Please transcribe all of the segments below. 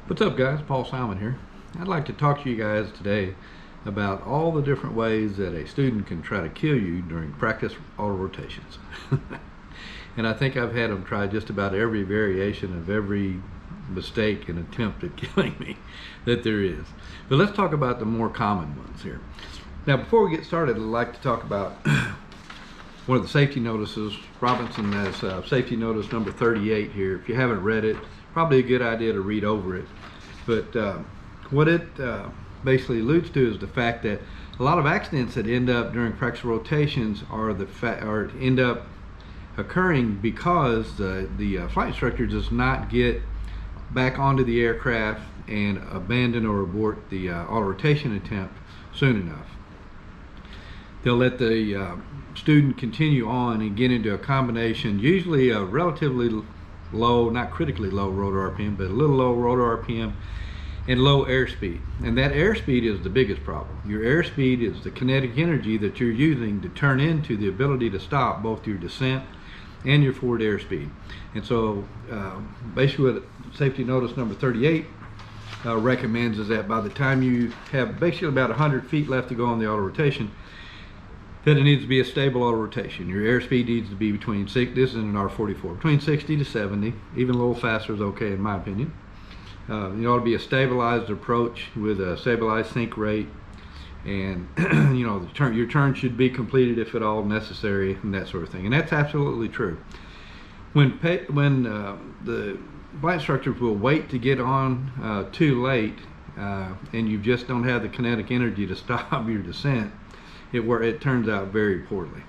What's up, guys? Paul Simon here. I'd like to talk to you guys today about all the different ways that a student can try to kill you during practice auto rotations. And I think I've had them try just about every variation of every mistake and attempt at killing me that there is. But let's talk about the more common ones here. Now, before we get started, I'd like to talk about one of the safety notices. Robinson has safety notice number 38 here. If you haven't read it, probably a good idea to read over it. But what it basically alludes to is the fact that a lot of accidents that end up during practice rotations end up occurring because the flight instructor does not get back onto the aircraft and abandon or abort the auto rotation attempt soon enough. They'll let the student continue on and get into a combination, usually a relatively low, not critically low rotor RPM, but a little low rotor RPM and low airspeed. And that airspeed is the biggest problem. Your airspeed is the kinetic energy that you're using to turn into the ability to stop both your descent and your forward airspeed. And so basically what safety notice number 38 recommends is that by the time you have basically about 100 feet left to go on the auto rotation, that it needs to be a stable auto rotation. Your airspeed needs to be between, this is an R44, between 60 to 70, even a little faster is okay in my opinion. You ought to be a stabilized approach with a stabilized sink rate, and you know, your turn should be completed if at all necessary, and that sort of thing. And that's absolutely true. When the flight instructors will wait to get on too late, and you just don't have the kinetic energy to stop your descent, it turns out very poorly.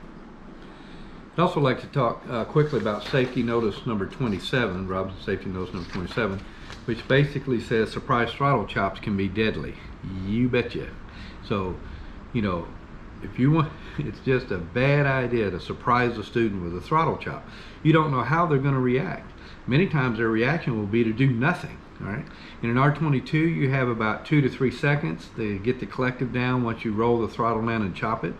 I'd also like to talk quickly about safety notice number 27, Robinson safety notice number 27, which basically says surprise throttle chops can be deadly. You betcha. So, you know, if you want, it's just a bad idea to surprise a student with a throttle chop. You don't know how they're going to react. Many times their reaction will be to do nothing. All right. In an R22, you have about 2 to 3 seconds to get the collective down once you roll the throttle down and chop it.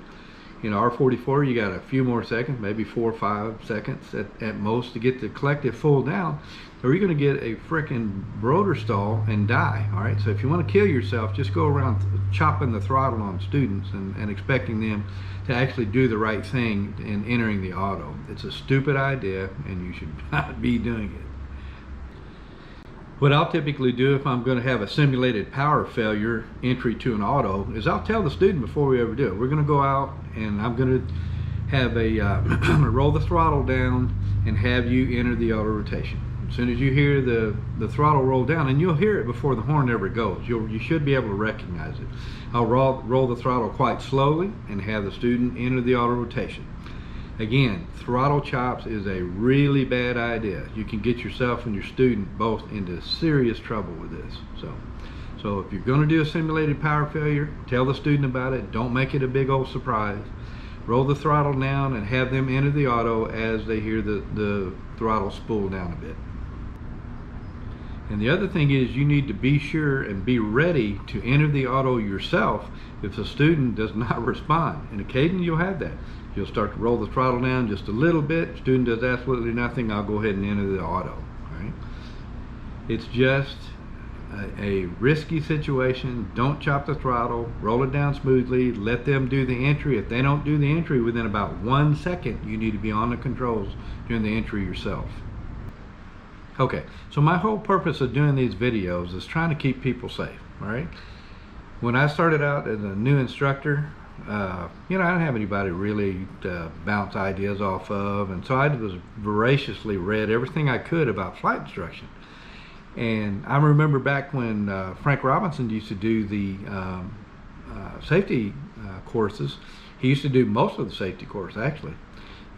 In R44, you got a few more seconds, maybe 4 or 5 seconds at most to get the collective full down, or you're going to get a frickin' rotor stall and die. All right. So if you want to kill yourself, just go around chopping the throttle on students and expecting them to actually do the right thing in entering the auto. It's a stupid idea, and you should not be doing it. What I'll typically do if I'm going to have a simulated power failure entry to an auto is I'll tell the student before we ever do it, we're going to go out and I'm going to have I'm going to roll the throttle down and have you enter the auto rotation. As soon as you hear the throttle roll down, and you'll hear it before the horn ever goes, you should be able to recognize it. I'll roll the throttle quite slowly and have the student enter the auto rotation. Again, throttle chops is a really bad idea. You can get yourself and your student both into serious trouble with this. So if you're going to do a simulated power failure, tell the student about it. Don't make it a big old surprise. Roll the throttle down and have them enter the auto as they hear the throttle spool down a bit. And the other thing is you need to be sure and be ready to enter the auto yourself if the student does not respond. And occasionally you'll have that. You'll start to roll the throttle down just a little bit. Student does absolutely nothing. I'll go ahead and enter the auto. Right? It's just a risky situation. Don't chop the throttle. Roll it down smoothly. Let them do the entry. If they don't do the entry within about 1 second, you need to be on the controls doing the entry yourself. Okay, so my whole purpose of doing these videos is trying to keep people safe. All right. When I started out as a new instructor, you know, I didn't have anybody really to bounce ideas off of, and so I was voraciously read everything I could about flight instruction. And I remember back when Frank Robinson used to do the safety courses. He used to do most of the safety course actually.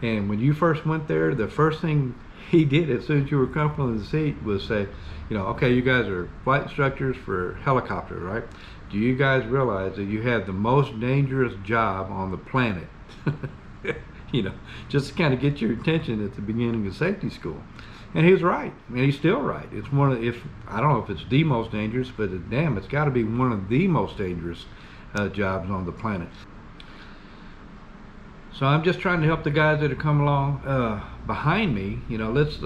And when you first went there, the first thing he did as soon as you were comfortable in the seat was say, you know, okay, you guys are flight instructors for helicopters, right? Do you guys realize that you have the most dangerous job on the planet? You know, just to kind of get your attention at the beginning of safety school. And he was right, and he's still right. It's one of, I don't know if it's the most dangerous, but damn, it's got to be one of the most dangerous jobs on the planet. So I'm just trying to help the guys that are coming along behind me. You know, let's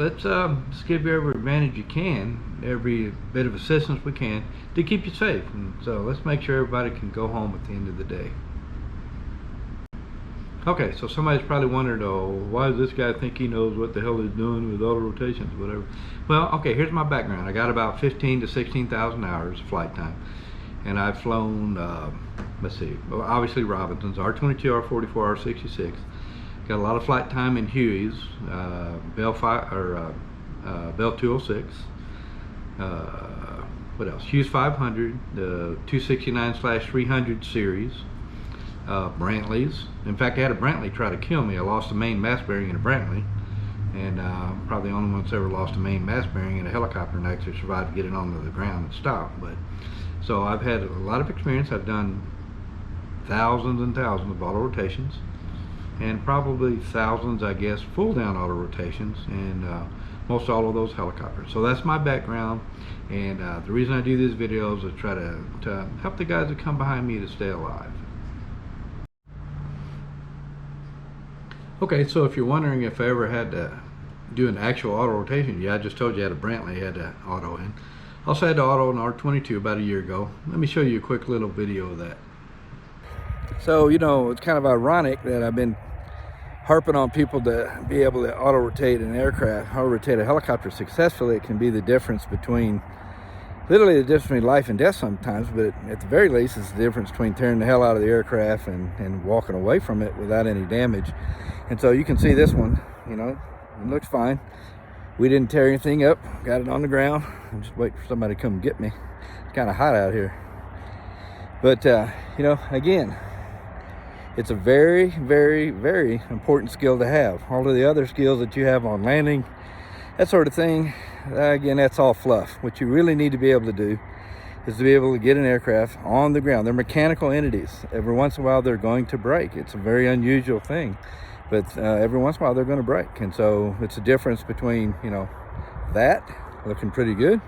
give you every advantage you can, every bit of assistance we can to keep you safe. And so let's make sure everybody can go home at the end of the day. Okay, so somebody's probably wondered, oh, why does this guy think he knows what the hell he's doing with auto rotations, whatever? Well, okay, here's my background. I got about 15 to 16,000 hours flight time, and I've flown, let's see, well, obviously Robinsons, R-22, R-44, R-66. Got a lot of flight time in Hueys, Bell 206. What else? Hughes 500, the 269/300 series. Brantleys. In fact, I had a Brantley try to kill me. I lost a main mass bearing in a Brantley, and probably the only one that's ever lost a main mass bearing in a helicopter and actually survived to get it onto the ground and stop. But so I've had a lot of experience. I've done thousands and thousands of auto rotations, and probably thousands, I guess, full down auto rotations, and most all of those helicopters. So that's my background, and the reason I do these videos is try to help the guys that come behind me to stay alive. Okay, so if you're wondering if I ever had to do an actual auto rotation, yeah, I just told you I had a Brantley I had to auto in. Also had to auto an R-22 about a year ago. Let me show you a quick little video of that. So, you know, it's kind of ironic that I've been harping on people to be able to auto rotate an aircraft, auto rotate a helicopter successfully. It can be the difference between, literally the difference between life and death sometimes, but at the very least it's the difference between tearing the hell out of the aircraft and walking away from it without any damage. And so you can see this one, you know, it looks fine. We didn't tear anything up, got it on the ground. I'm just waiting for somebody to come get me. It's kind of hot out here. But, you know, again, it's a very, very, very important skill to have. All of the other skills that you have on landing, that sort of thing, again, that's all fluff. What you really need to be able to do is to be able to get an aircraft on the ground. They're mechanical entities. Every once in a while, they're going to break. It's a very unusual thing, but every once in a while, they're going to break. And so it's a difference between, you know, that looking pretty good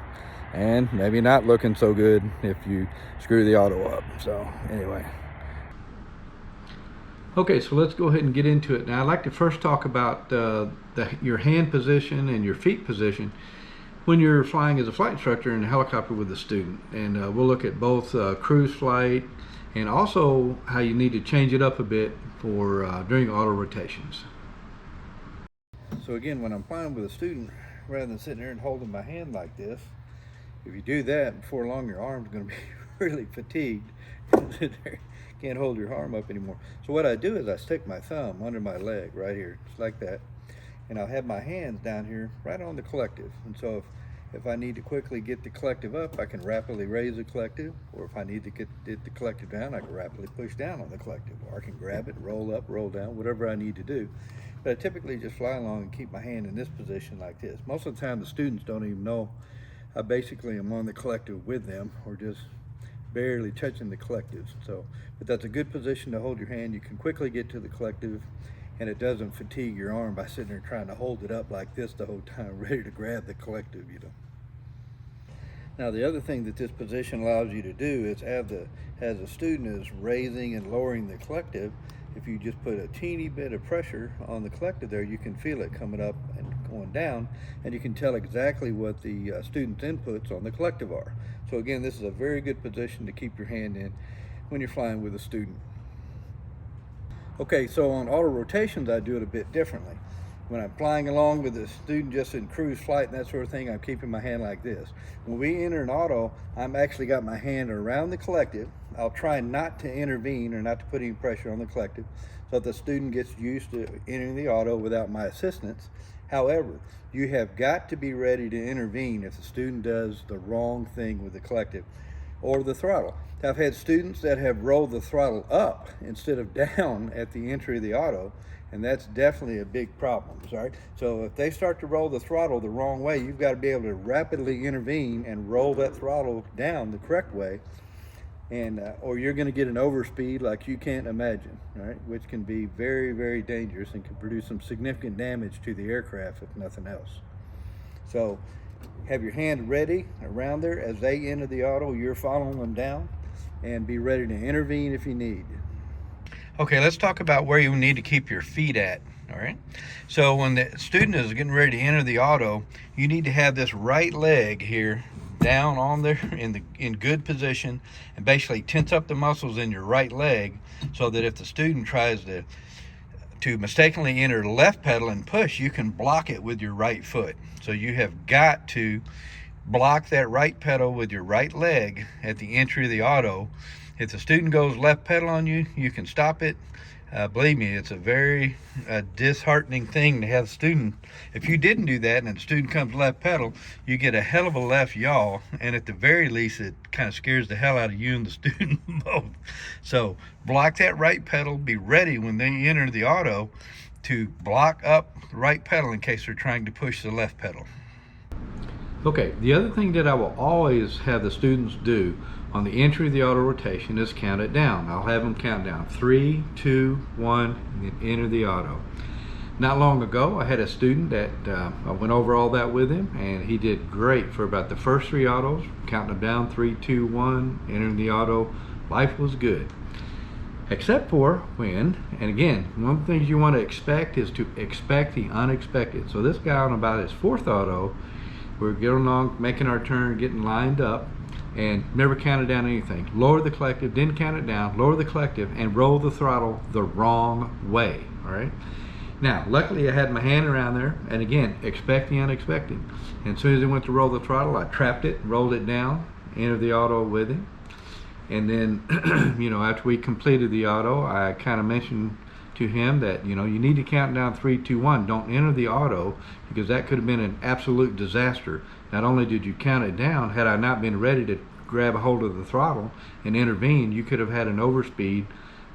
and maybe not looking so good if you screw the auto up. So anyway. Okay, so let's go ahead and get into it. Now, I'd like to first talk about your hand position and your feet position when you're flying as a flight instructor in a helicopter with a student. And we'll look at both cruise flight and also how you need to change it up a bit for during auto rotations. So again, when I'm flying with a student, rather than sitting there and holding my hand like this, if you do that, before long your arm's going to be really fatigued. Can't hold your arm up anymore. So what I do is I stick my thumb under my leg right here, just like that, and I'll have my hands down here right on the collective. And so if I need to quickly get the collective up, I can rapidly raise the collective, or if I need to get the collective down, I can rapidly push down on the collective, or I can grab it, roll up, roll down, whatever I need to do. But I typically just fly along and keep my hand in this position like this. Most of the time the students don't even know I basically am on the collective with them, or just barely touching the collectives. So, but that's a good position to hold your hand. You can quickly get to the collective, and it doesn't fatigue your arm by sitting there trying to hold it up like this the whole time, ready to grab the collective, you know. Now, the other thing that this position allows you to do is as a student is raising and lowering the collective, if you just put a teeny bit of pressure on the collective there, you can feel it coming up and going down, and you can tell exactly what the student's inputs on the collective are. So again, this is a very good position to keep your hand in when you're flying with a student. Okay, so on auto rotations, I do it a bit differently. When I'm flying along with a student just in cruise flight and that sort of thing, I'm keeping my hand like this. When we enter an auto, I'm actually got my hand around the collective. I'll try not to intervene or not to put any pressure on the collective so that the student gets used to entering the auto without my assistance. However, you have got to be ready to intervene if the student does the wrong thing with the collective or the throttle. I've had students that have rolled the throttle up instead of down at the entry of the auto, and that's definitely a big problem. Right? So if they start to roll the throttle the wrong way, you've got to be able to rapidly intervene and roll that throttle down the correct way, and or you're going to get an overspeed like you can't imagine, right? Which can be very, very dangerous and can produce some significant damage to the aircraft if nothing else. So have your hand ready around there as they enter the auto. You're following them down, and be ready to intervene if you need. Okay, let's talk about where you need to keep your feet at. All right. So when the student is getting ready to enter the auto, you need to have this right leg here down on there in good position, and basically tense up the muscles in your right leg, so that if the student tries to mistakenly enter the left pedal and push, you can block it with your right foot. So you have got to block that right pedal with your right leg at the entry of the auto. If the student goes left pedal on you, you can stop it. Believe me, it's a very disheartening thing to have a student. If you didn't do that and the student comes left pedal, you get a hell of a left yaw, and at the very least it kind of scares the hell out of you and the student both. So block that right pedal, be ready when they enter the auto to block up the right pedal in case they're trying to push the left pedal. Okay, the other thing that I will always have the students do on the entry of the auto rotation is count it down. I'll have them count down 3, 2, 1, and then enter the auto. Not long ago, I had a student that I went over all that with him, and he did great for about the first 3 autos, counting them down 3, 2, 1, entering the auto. Life was good. Except for when, and again, one of the things you want to expect is to expect the unexpected. So this guy on about his 4th auto, we're getting along, making our turn, getting lined up, and never counted down anything. Lower the collective, didn't count it down, lower the collective, and roll the throttle the wrong way, all right? Now, luckily I had my hand around there, and again, expect the unexpected. And as soon as he went to roll the throttle, I trapped it, rolled it down, entered the auto with him. And then, you know, after we completed the auto, I kind of mentioned to him that, you know, you need to count down 3, 2, 1. Don't enter the auto, because that could have been an absolute disaster. Not only did you count it down, had I not been ready to grab a hold of the throttle and intervene, you could have had an overspeed,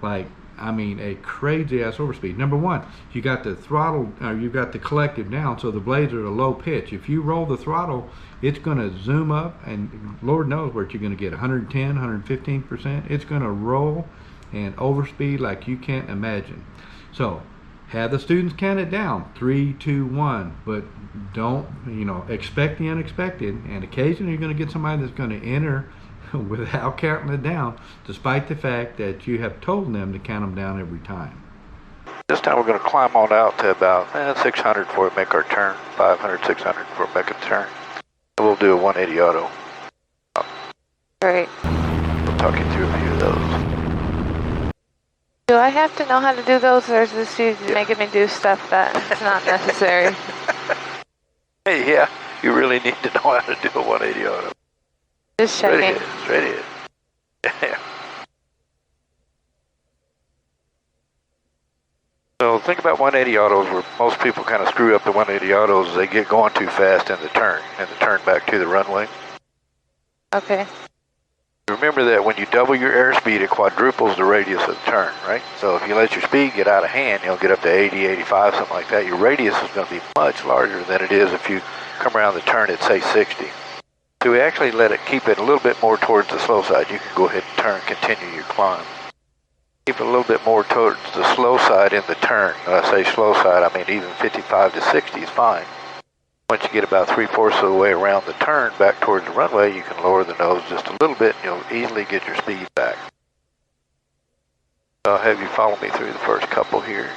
like, I mean, a crazy ass overspeed. Number one, you got the throttle, you've got the collective down, so the blades are at a low pitch. If you roll the throttle, it's going to zoom up, and Lord knows where you're going to get 110, 115%. It's going to roll and overspeed like you can't imagine. So have the students count it down 3, 2, 1, but don't, you know, expect the unexpected. And occasionally you're going to get somebody that's going to enter without counting it down, despite the fact that you have told them to count them down every time. This time we're going to climb on out to about 600 before we make our turn, 500, 600 before we make a turn. We'll do a 180 auto. Great. We'll talk you through a few of those. Do I have to know how to do those, or is the student making me do stuff that's not necessary? Hey, yeah, you really need to know how to do a 180 auto. Just checking. Straight ahead. Yeah. So think about 180 autos where most people kind of screw up the 180 autos. They get going too fast in the turn back to the runway. Okay. Remember that when you double your airspeed, it quadruples the radius of the turn, right? So if you let your speed get out of hand, you'll get up to 80, 85, something like that. Your radius is going to be much larger than it is if you come around the turn at, say, 60. So we actually keep it a little bit more towards the slow side. You can go ahead and turn, continue your climb. Keep it a little bit more towards the slow side in the turn. When I say slow side, I mean even 55 to 60 is fine. Once you get about 3/4 of the way around the turn back towards the runway, you can lower the nose just a little bit and you'll easily get your speed back. I'll have you follow me through the first couple here.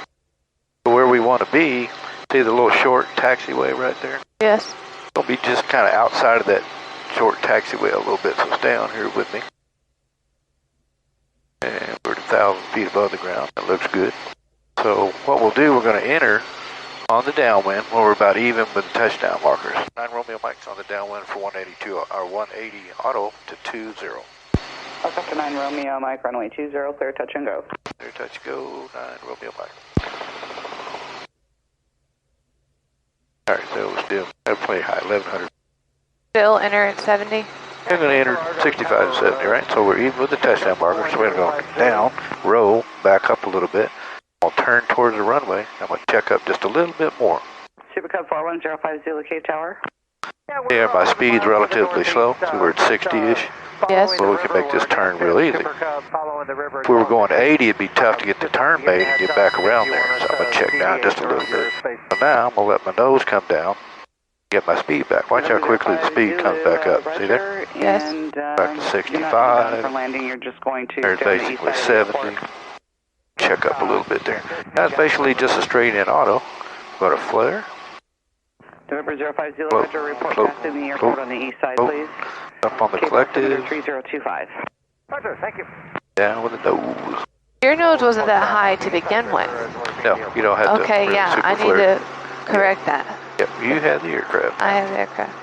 So where we want to be, see the little short taxiway right there? Yes. It'll be just kind of outside of that short taxiway a little bit, so stay on here with me. And we're at 1,000 feet above the ground. That looks good. So what we'll do, we're going to enter on the downwind when we're about even with the touchdown markers. 9 Romeo Mike's on the downwind for 182, or 180 auto to 20. After 9 Romeo Mike, runway 20, clear touch and go. Clear touch, go, 9 Romeo Mike. All right, so we'll still play high, 1100. Still enter at 70? We're going to enter 65 to 70, right? So we're even with the touchdown marker, so we're going to go down, roll, back up a little bit. I'll turn towards the runway. I'm going to check up just a little bit more. Super Cub 4105 Zulu K Tower. Yeah, my speed's relatively slow, so we're at 60-ish. Yes. So we can make this turn real easy. If we were going to 80, it'd be tough to get the turn made and get back around there. So I'm going to check down just a little bit. So now I'm going to let my nose come down, get my speed back. Watch how quickly the speed comes back up. See there? Yes. Back to 65. For landing, you're just going to There's basically 70. Check check up a little bit there. That's basically just a straight in auto. Go to flare. November 050, Roger, report passing the airport on the east side, please. Up on the collective. 3025. Roger, thank you. Down with the nose. Your nose wasn't that high to begin with. No, you don't have to. Okay, yeah, I need to correct that. Yep, you have the aircraft. I have the aircraft.